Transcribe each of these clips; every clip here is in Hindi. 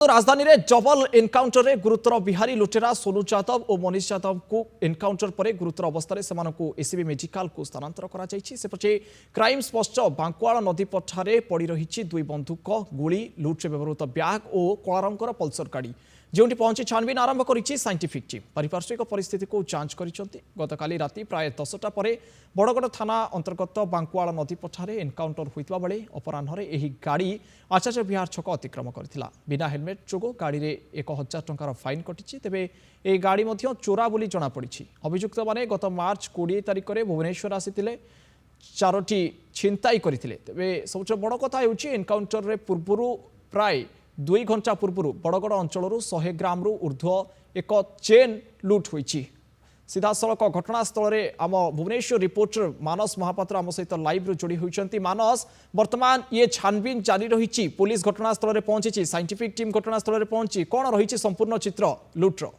राजधानी रे डबल एनकाउंटर रे गुरुतर बिहारी लुटेरा सोनू यादव और मनीष यादव को एनकाउंटर पर गुरुतर अवस्था से एसीबी मेडिकल को स्थानांतर करा जायछि। सेपटे क्राइम स्पष्ट बांकुआल नदी पठारे पड़ी रही दुई बंधुक गुली लुट्रे व्यवहृत ब्याग और कला रंगर पल्सर गाड़ी जो पहुंची छानबीन आरंभ करिछि साइंटिफिक टीम। पारिपार्श्विक परिस्थिति को जांच करिसेंति। गतकाली राति प्राय 10टा परे बड़गड़ थाना अंतर्गत बांकुआल नदी पठारे एनकाउंटर होइतबा बेले अपराह्न एही गाड़ी आचार्य विहार छक अतिक्रम करथिला। बिना हेलमेट जोगो गाड़ी रे 1000 टंकार फाइन कटिछि। तेबे ए गाड़ी मध्य चोरा बोली जଣା पड़िछि। अभियुक्त माने गत मार्च 20 तारिख रे भुवनेश्वर आसिथिले, 4टी छिनताई करथिले। तेबे सबसे बड़ कथा हेउछि एनकाउंटर रे पूर्वरु प्राय 2 घंटा पूर्व बड़गड़ अंचल 100 ग्राम रु ऊर्ध्व एक चेन लुट होइछि। सीधा सड़क घटनास्थल में आम भुवनेश्वर रिपोर्टर मानस महापात्र आम सहित लाइव रु जोड़ी होइछंती। मानस, वर्तमान ये छानबीन जारी रही, पुलिस घटनास्थल में पहुंची, साइंटिफिक टीम घटनास्थल में पहुंची, कौन रही संपूर्ण चित्र लुट्र?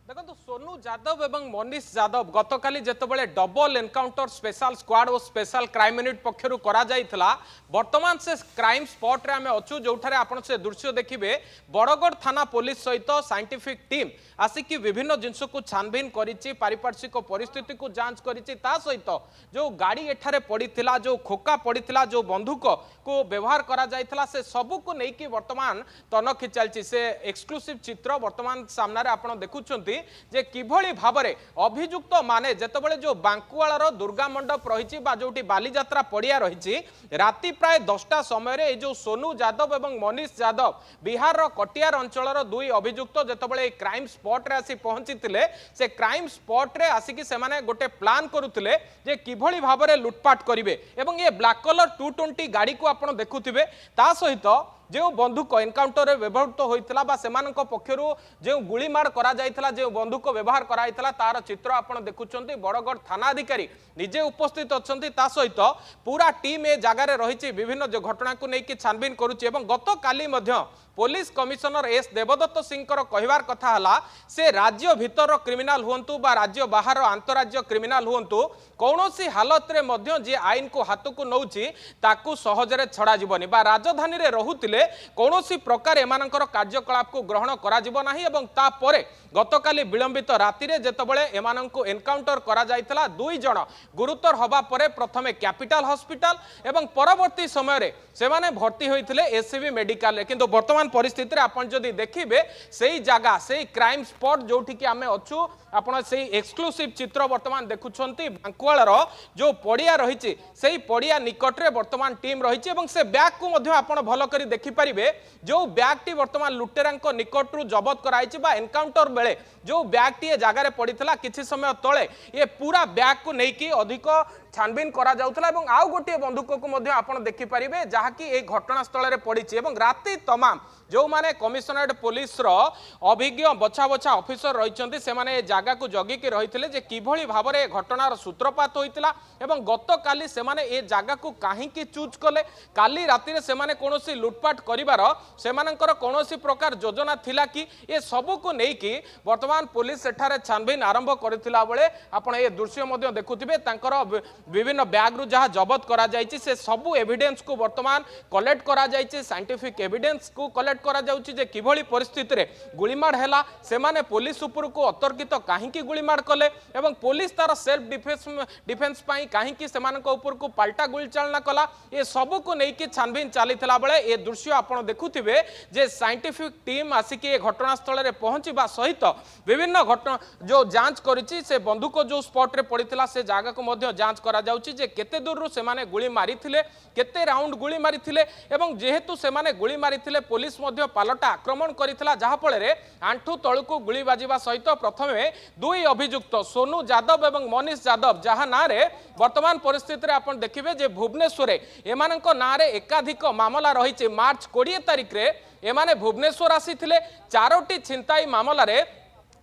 देखो सोनू यादव एवं मनीष यादव गतकाली जितेबाला डबल एनकाउंटर स्पेशल स्क्वाड और स्पेशल क्राइम यूनिट पक्षर करा जायतिला। वर्तमान से क्राइम स्पॉट रे आमे अछु जोठारे आपण से दृश्य देखिबे। बड़गड़ थाना पुलिस सहित साइंटिफिक टीम आसिकी विभिन्न जिनस को छानबीन करिछि, पारिपार्श्विक परिस्थिति को जांच करिछि। ता सहित जो गाड़ी एठारे पड़ीथिला, जो खोका पड़ीथिला, जो बंदूक को व्यवहार करा जायतिला, से सबु को नेकी वर्तमान तनखि चलछि। से एक्सक्लूसिव चित्र वर्तमान सामने आपण देखुछंती जे किभली भाबरे अभियुक्त माने जेतेबेले जो बांकुआलर दुर्गा मंडप रही जोटी बालीजात्रा पड़िया रही राति प्राय 10टा समय रे जो सोनू यादव एवं मनीष यादव बिहार कटियार अंचलर दुई अभियुक्त जेतेबेले क्राइम स्पॉट रे आसी पहुंचीतिले, से क्राइम स्पॉट रे आसिकी सेमाने गोटे प्लान करुतिले जे किभली भाबरे लुटपाट करिवे। एवं ये ब्लैक कलर 220 गाड़ी को आपण देखुथिबे। ता सहित जो बंदूक एनकाउंटर रे व्यवहृत होइतला बा सेमानक पक्षरु जो गुलीमार करा जायतला, जो बंदूक व्यवहार करा जायतला, तार चित्र आपण देखुचंती। बड़गड़ थाना अधिकारी निजे उपस्थित अछंती। ता सहित पूरा टीम ए जगह रे रहिछि, विभिन्न जो घटना को नेकी छानबीन करूछि। एवं गत काली मध्य police commissioner S Devdutt Singh कहवार कथा हला, से राज्य भितर क्रिमिनाल हुंतु बा राज्य बाहर अंतरराज्य क्रिमिनाल हुंतु, कौनसी हालत रे मध्य जे आईन को हाथ को नौछि ताकू सहजरे छड़ा जीवनी बा राजधानी रे रहुतिले कौनसी प्रकार एमानकर कार्यकलाप को ग्रहण करा जीव नाही। एवं ता परे गतकाली विलंबित राति रे जेतेबेले एमानंको एनकाउंटर करा जायतला, 2 जण गुरुतर हवा परे प्रथमे कैपिटल हॉस्पिटल एवं परवर्ती समय रे सेमाने भर्ती होइतिले एसीबी मेडिकल रे। किंतु वर्तमान परिस्थिति रे आपण जदि देखिबे सेही जगह सेही क्राइम स्पॉट जोठी कि आमे अछु, आपण सेही एक्सक्लूसिव चित्र वर्तमान देखुछंती। बांकुआलर जो पड़िया रहिछि सेही पड़िया निकट रे वर्तमान टीम रहिछि। एवं से बैग को मध्य आपण भलो करी देखि परिबे, जो बैग टी वर्तमान लुटेरांक निकट रु जबत कराइछि बा एनकाउंटर बेले जो बैग टी जगह रे पड़ीथिला किछि समय तळे ये पूरा बैग को नेकी अधिक छानबीन करा जाउथला। एवं आउ गोटे बंदूक को मध्य आपण देखि परिबे जहा कि ए घटनास्थल रे पड़ीछि। एवं राति तमाम जो माने कमिशनरेट पुलिस रो अभिज्ञ बछा बछा ऑफिसर रहिचंती, से माने जगह को जगी के रहिथिले जे किभली भाबरे घटनार सूत्रपात होइतिला। एवं गतकाली से माने ए जगह को काहे कि चूज कले, काली राति रे से माने कोनोसी लुटपाट करिवार से मानकर कोनोसी प्रकार योजना थिला कि ए सबु को नै कि वर्तमान पुलिस सेठारे छानबीन आरंभ करथिला बेले आपण ए दृश्य मध्य देखुथिबे। तांकर विभिन्न बैग रु जहा जबत करा जायछि से सबु एविडेंस को वर्तमान कलेक्ट करा जायछि, साइंटिफिक एविडेंस को कलेक्ट करा जाउछि जे किभली परिस्थिति रे गुलीमार हैला, से माने पुलिस ऊपर को अतर्कित काहे कि गुलीमार कले, एवं पुलिस तार सेल्फ डिफेंस पाई काहे कि सेमानक ऊपर को पाल्टा गुली चालना कला। ए सबु को नै कि छानबीन चालिथिला बेले ए दृश्य आपण देखुथिबे जे साइंटिफिक टीम आसिकी ए घटनास्थल रे पहुंचीबा सहित विभिन्न घटना जो जांच करिछि, से बंदूक जो स्पॉट रे पड़ीथिला से जगह को मध्य जांच करा जाउछि जे केते दूर रु से माने गुली मारिथिले, केते राउंड गुली मारिथिले। एवं जेहेतु से माने गुली मारिथिले पुलिस मध्य पालटा आक्रमण करिथिला, जहा फळे रे आंठू तळुकु गुली बाजिबा सहित प्रथमे 2 अभियुक्त सोनू यादव एवं मनीष यादव जहा ना रे वर्तमान परिस्थिति रे आपण देखिबे जे भुवनेश्वर एमानक ना रे एकाधिक मामला रहिछि। मार्च 20 तारिख रे एमाने भुवनेश्वर आसीथिले, 4टी छिनताई मामला रे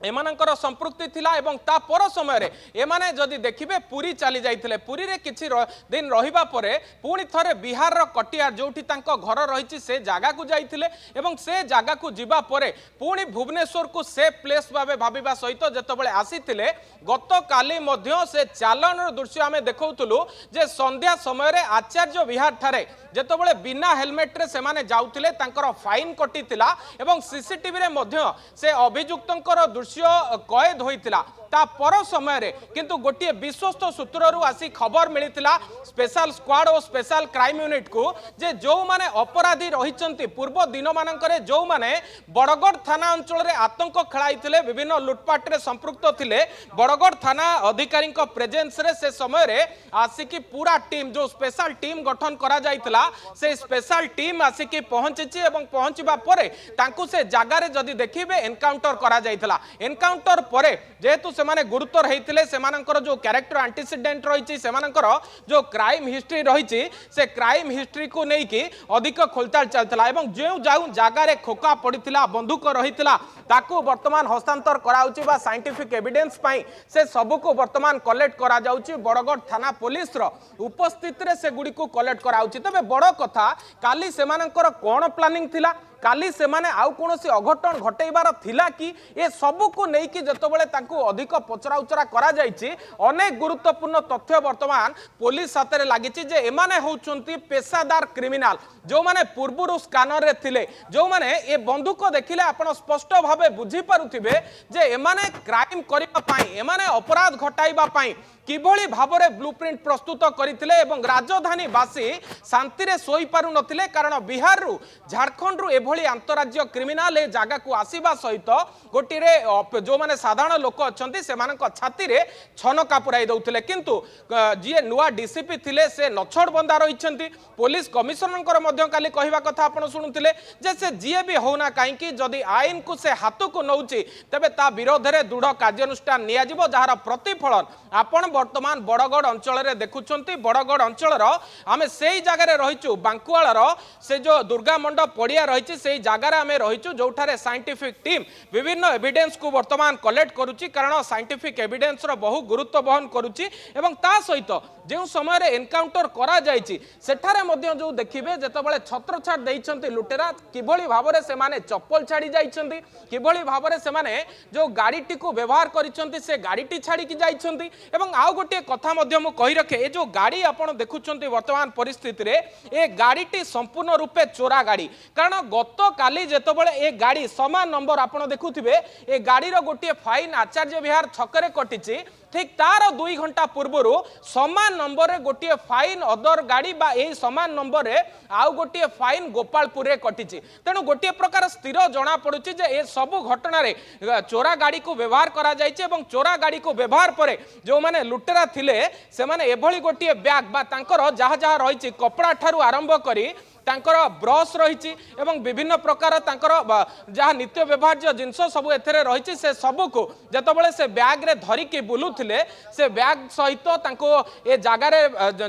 एमानଙ୍କର संपृक्ति थिला एवं ता पर समय रे एमाने जदि देखिबे पुरी चली जाइथिले पुरी रे किछि दिन रहिबा परे पुणी थरे बिहार रो कटियार जोठी तांको घर रहिछि से जागा को जाइथिले एवं से जागा को जिबा परे पुणी भुवनेश्वर को सेफ प्लेस भाबे भाबिबा सहित जेतबेले आसीथिले गत काली मध्य से चालन रो दृश्य आमे देखौतुलु जे संध्या समय रे आचार्य विहार थारे जेतबेले बिना हेलमेट रे सेमाने जाउथिले तांकर फाइन कटितिला एवं सीसीटीवी रे मध्य से अभियुक्तंकर दृश्य कैद होइतिला ता पर समय रे किंतु गोटे विश्वस्त सूत्ररु आसी खबर मिलितिला स्पेशल स्क्वाड और स्पेशल क्राइम यूनिट को जे जो माने अपराधी रहिचंती पूर्व दिन मानकरे जो माने बड़गड़ थाना अंचल रे आतंक खेलाइथिले विभिन्न लुटपाट रे संपृक्त थिले बड़गड़ थाना अधिकारी प्रेजेंस रे से समय रे आसिकी पूरा टीम जो स्पेशल टीम गठन करा जाइतिला से स्पेशल टीम आसिकी पहुंचीची एवं पहुंचीबा परे तांकु से जागा रे जदी देखिबे एनकाउंटर करा जाइतिला एनकाउंटर परे जेहेतु सेमाने गुरुतर हेइतिले सेमानकर जो कैरेक्टर एंटीसीडेंट रहिछि सेमानकर जो क्राइम हिस्ट्री रहिछि से क्राइम हिस्ट्री को नै कि अधिक खोलताल चलतला एवं जो जाउ जागा रे खोका पडितिला बंदूक रहितिला ताकू वर्तमान हस्तांतर कराउछि बा साइंटिफिक एविडेंस पई से सब को वर्तमान कलेक्ट करा जाउछि बड़गड़ थाना पुलिस रो उपस्थिति रे से गुडी को कलेक्ट कराउछि तबे बड़ कथा काली सेमानकर कोन प्लानिंग थिला काली सेमाने आउ कोनोसी अघटन घटेइबार थिला कि ए सबु को नै कि जतबेले तांको अधिक पचरा उचरा करा जायछि अनेक गुरुत्वपूर्ण तथ्य वर्तमान पुलिस हाथ रे लागिछि जे एमाने होउछंती पेशादार क्रिमिनल जो माने पूर्वरु स्कैनर रे थिले जो माने ए बंदूक देखिले आपण स्पष्ट भाबे बुझी पारुथिबे जे एमाने क्राइम करिबा पई एमाने अपराध घटाइबा पई किभली भाबरे ब्लूप्रिंट प्रस्तुत करथिले एवं राजधानी बासी शांति रे सोई पारु नथिले कारण बिहार रु झारखंड रु एभली अंतरराज्य क्रिमिनल ए जागा को आसीबा सहित गोटी रे जो माने साधारण लोक अछंती सेमानक छाती रे छनका पुराई दउथिले किंतु जे नुवा डीसीपी थिले से नछड़ बंदा रहिछंती पुलिस कमिशनरकर मध्य काली कहिबा कथा आपण सुनुथिले जे से जीए भी होना काई कि जदी आईन को से हाथ को नउची तबे ता विरोध रे दृढ़ कार्यानुष्ठान निया जिवो जहार प्रतिफलन आपण वर्तमान बड़गड़ अंचल रे देखुछंती बड़गड़ अंचल रो आमे सेही जगह रे रहिचु बांकुआल रो से जो दुर्गा मंडप पड़िया रहिछि सेही जगह रे आमे रहिचु जोठारे साइंटिफिक टीम विभिन्न एविडेंस को वर्तमान कलेक्ट करूची कारण साइंटिफिक एविडेंस रो बहु गुरुत्व बहन करूची एवं ता सहित जो समय रे एनकाउंटर करा जायछि सेठारे मध्य जो देखिबे जेतबेले छत्रछाड़ देइछंती लुटेरा किभली भाबरे से माने चप्पल छाड़ी जाइछंती किभली भाबरे से माने जो गाड़ीटी को व्यवहार करिछंती से गाड़ीटी छाड़ी की जाइछंती एवं आउ गोटे कथा मध्य मु कहि रखे ए जो गाड़ी आपण देखुछंती वर्तमान परिस्थिति रे ए गाड़ीटी संपूर्ण रूपे चोरा गाड़ी कारण गत काली जेतबेले ए गाड़ी समान नंबर आपण देखुथिबे ए गाड़ी रो गोटे फाइन आचार्य विहार छकरे कटिछि ठीक तार 2 घंटा पूर्व समान नंबर रे गोटे फाइन अदर गाड़ी बा ए समान नंबर रे आउ गोटे फाइन गोपालपुर रे कटिछि तेणु गोटे प्रकार स्थिर जना पड़ुछि जे ए सब घटना रे चोरा गाड़ी को व्यवहार करा जायछि एवं चोरा गाड़ी को व्यवहार परे जो माने लुटेरा थिले से माने एभली गोटे बैग बा तांकर जहा जहा रहिछि कपड़ा ठारू आरंभ करी तांकर ब्रश रही एवं विभिन्न प्रकार तांकर जहाँ नित्य व्यवहार्य जिनस सब एथरे रही से सबू को जेतबेले से बैग रे धरिकी बुलुथिले से बैग सहित तांको ए जगार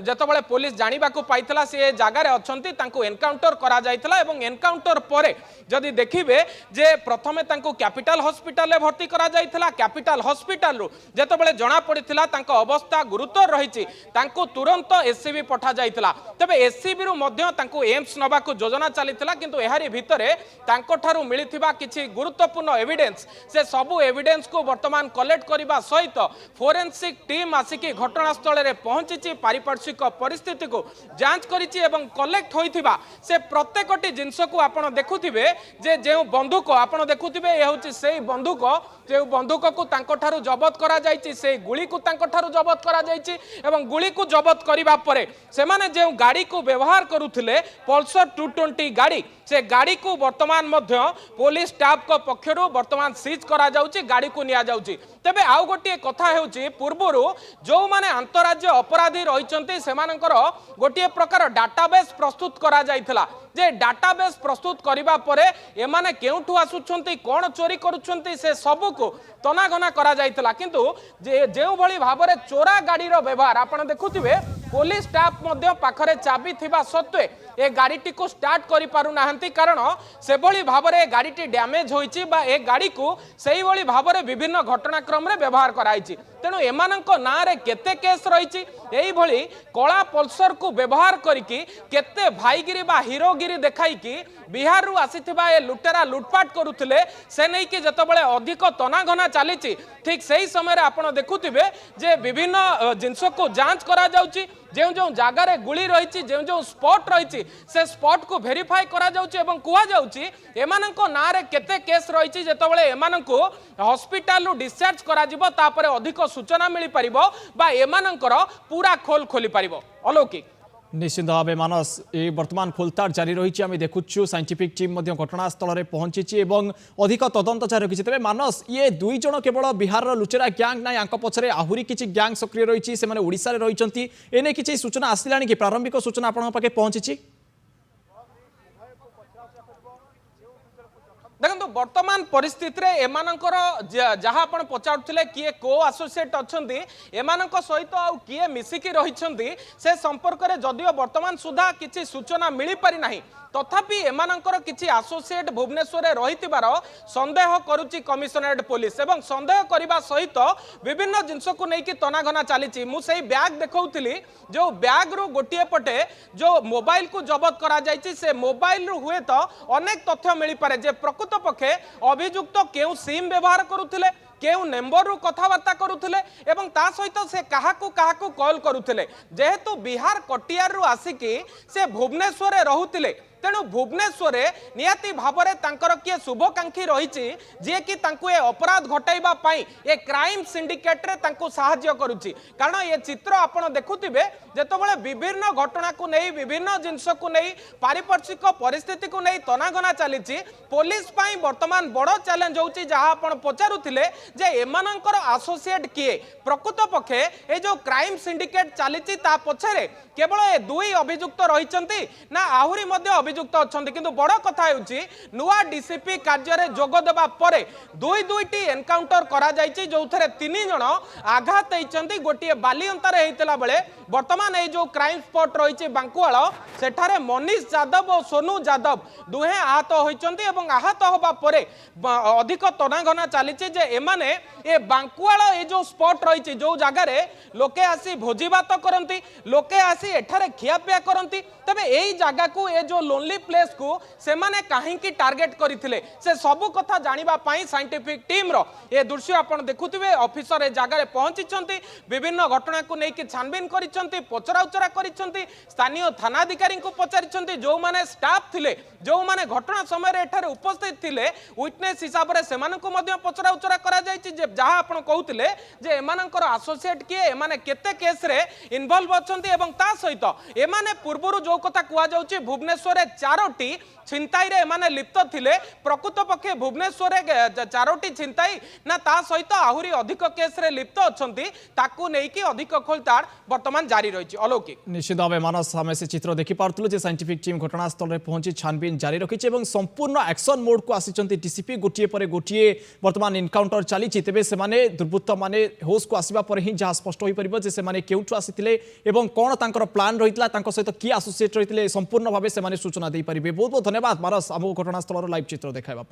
जेतबेले पुलिस जानिबा को पाइतला से जगार अछंती तांको एनकाउंटर करा जाइतला एवं एनकाउंटर परे जदि देखिबे जे प्रथमे तांको कैपिटल हॉस्पिटल रे भर्ती करा जाइतला कैपिटल हॉस्पिटल रु जेतबेले जणा पड़ितला तांको अवस्था गुरुतर रही तांको तुरंत एससीबी पठा जाइतला तबे एससीबी रु मध्य तांको नवा को योजना चलीथिला किंतु एहारी भितरे तांको ठारू मिलिथिबा किछि गुरुत्वपूर्ण एविडेंस से सबु एविडेंस को वर्तमान कलेक्ट करिबा सहित फोरेंसिक टीम आसिकी घटनास्थल रे पहुंचीची पारिपार्श्विक परिस्थिति को जांच करिछि एवं कलेक्ट होइथिबा से प्रत्येकटी जिंस को आपण देखुथिबे जे जे बंदूक आपण देखुथिबे ए होछि सेही बंदूक जे बंदूक को तांको ठारू जबत करा जायछि से गुली को तांको ठारू जबत करा जायछि एवं गुली को जबत करिबा परे से माने जे गाड़ी को व्यवहार करूथिले पल्सर 220 गाड़ी से गाड़ी को वर्तमान मध्य पुलिस स्टाफ को पक्षरु वर्तमान सीज करा जाउची गाड़ी को निया जाउची तबे आउ गोटे कथा हेउची पूर्वरु जो माने अंतरराज्य अपराधी रहिचंती सेमानकर गोटे प्रकार डाटाबेस प्रस्तुत करा जाइथला जे डाटाबेस प्रस्तुत करिबा परे एमाने केउठु आसुछंती कोन चोरी करूछंती से सबु को तनाघना करा जाइथला किंतु जे जेउ भली भाबरे चोरा गाड़ी रो व्यवहार आपण देखुथिबे पुलिस स्टाफ मध्य पाखरे चाबी थिबा सत्वे ए गाड़ी को स्टार्ट करि पारु नाहंती कारण से भली भाबरे गाड़ी डैमेज होईची बा ए गाड़ी को सेही भली भाबरे विभिन्न घटनाक्रम रे व्यवहार कराइची तेणु एमानंक ना रे केते केस रहिची एही भली कला पल्सर को व्यवहार करिकी केते भाईगिरी बा हीरोगिरी देखाई कि बिहार रु आसीथिबा ए लुटेरा लुटपाट करुथिले से नै कि जतबेले अधिक तनाघना चलीची ठीक सही समय रे आपण देखुथिबे जे विभिन्न जिंस को जांच करा जाउची जो जो जगार गुली रही जो स्पॉट रही से स्पॉट को वेरीफाई करा जाउची एवं कुआ जाउची एमानंक ना रे केते केस रही जेतबेले एमानंको हॉस्पिटल रु डिस्चार्ज करा जिवो तापरे अधिक सूचना मिली परिबो बा एमानंकर पूरा खोल खोली परिबो अलौकिक निश्चित भाव मानस ये वर्तमान खोलताड़ जारी रही आम देखुचु साइंटिफिक टीम घटनास्थल में पहुंची अधिक तदंत जारी रखी तेज मानस ये दुई जन केवल बिहार लुचेरा ग्यांग ना पछरे आहुरी किसी ग्यांग सक्रिय रही से ओडिशा रे रही एने किसी सूचना आसला कि प्रारंभिक सूचना आपन पाखे पहुंची देखो वर्तमान परिस्थिति रे एमानंकर जहाँ आपण पचारुथिले किए को एसोसिएट अछंती एमानंक सहित आ किए मिसिकी रहिछंती से संपर्क रे जदियो वर्तमान सुधा किछि सूचना मिली पारि नाही तथापि एमानंकर किछि एसोसिएट भुवनेश्वर रे रहितिबार संदेह करूची कमिशनरेट पुलिस एवं संदेह करिबा सहित विभिन्न जिंस को नेकी तनाघना चलीची मु सेही बैग देखौथिली जो बैग रु गोटिए पटे जो मोबाइल को जबत करा जायछि से मोबाइल रु हुए तो अनेक तथ्य मिली पारे जे प्रकृत पक्षे अभियुक्त केउ सिम व्यवहार करुथिले केउ नंबर रु कथावार्ता करुथिले एवं ता सहित से काहाकू कॉल करुथिले जेहेतु बिहार कटियार रु आसिकी से भुवनेश्वर रे रहुथिले तेणु भुवनेश्वर निहाती भावरे तांकर किए शुभकांक्षी रही जी कि तांको ए अपराध घटाइबा पाई ए क्राइम सिंडिकेट रे तांको सहाय्य करुची कारण ये चित्र आपण देखुथिबे जेतबेले विभिन्न घटना को नहीं विभिन्न जिंस को नहीं पारिपार्श्विक परिस्थिति को नहीं तनाघना चलीची पुलिस पाई वर्तमान बड़ चैलेंज होची जहां आपण पचारुथिले जे एमानंकर एसोसिएट किए प्रकृत पक्षे ए जो क्राइम सिंडिकेट चलीची ता पछरे केवल ए दुई अभियुक्त रहिचंती ना आहुरी मध्ये अभियुक्त अछंती किंतु बड़ कथा हेउची नुआ डीसीपी कार्य रे जोग देबा परे दुईटी एनकाउंटर करा जायछि जोथरे तीन जण आघात हेचंती गोटिए बालियंता रे हेतला बेले वर्तमान ए जो क्राइम स्पॉट रहिछि बांकुआळ सेठारे मनीष यादव और सोनू यादव दुहे आहत होइचंती एवं आहत होबा परे अधिक तनाघना चलीछि जे एमाने ए बांकुआळ ए जो स्पॉट रहिछि जो जगह रे लोके आसी भोजीबात करंती लोके आसी एठारे खियापिया करंती तबे एई जगह को ए जो लोनली प्लेस को से माने काहे की टारगेट करथिले से सब कथा जानिबा पाई साइंटिफिक टीम रो ए दृश्य आपण देखुथिबे ऑफिसर ए जगह रे पहुंचिचंती विभिन्न घटना को नै कि छानबीन करिसंती पचराउचरा करिसंती स्थानीय थानाधिकारी को पचारिसंती जो माने स्टाफ थिले जो माने घटना समय रे एठारे उपस्थित थिले विटनेस हिसाब रे सेमान को मध्ये पचराउचरा करा जायछि जे जहां आपण कहउथिले जे एमानंकर एसोसिएट किए एमाने केते केस रे इन्वॉल्व अछंती एवं ता सहित एमाने पूर्वरु जो कथा कुआ जाउछि भुवनेश्वर चारोटी छिंताई रे एमाने लिप्त थिले प्रकृत पक्षे भुवनेश्वर चारोटी छिंताई ना ता सहित आहुरी अधिक केस रे लिप्त अछंती ताकू नै कि अधिक खोलताड़ वर्तमान जारी रहिछि अलौकिक निश्चित भाव मानस आम से चित्र देखि पार्थुलु जे साइंटिफिक टीम घटनास्थल में पहुंची छानबीन जारी रखी और संपूर्ण एक्शन मोड को आसिचंती डीसीपी गोटिए पर गोटिए वर्तमान इनकाउंटर चली तेबे से माने दुर्बृत्त माने होश को आसीबा पर ही जहाँ स्पष्ट हो परिबो जे से माने केउठु आसिथिले एवं कोन तांकर प्लान रहितला तांको सहित की एसोसिएट रहितले संपूर्ण भाव से माने सूचना दे परिबे बहुत बहुत धन्यवाद मानस आम घटनास्थल लाइव चित्र देखाइबा।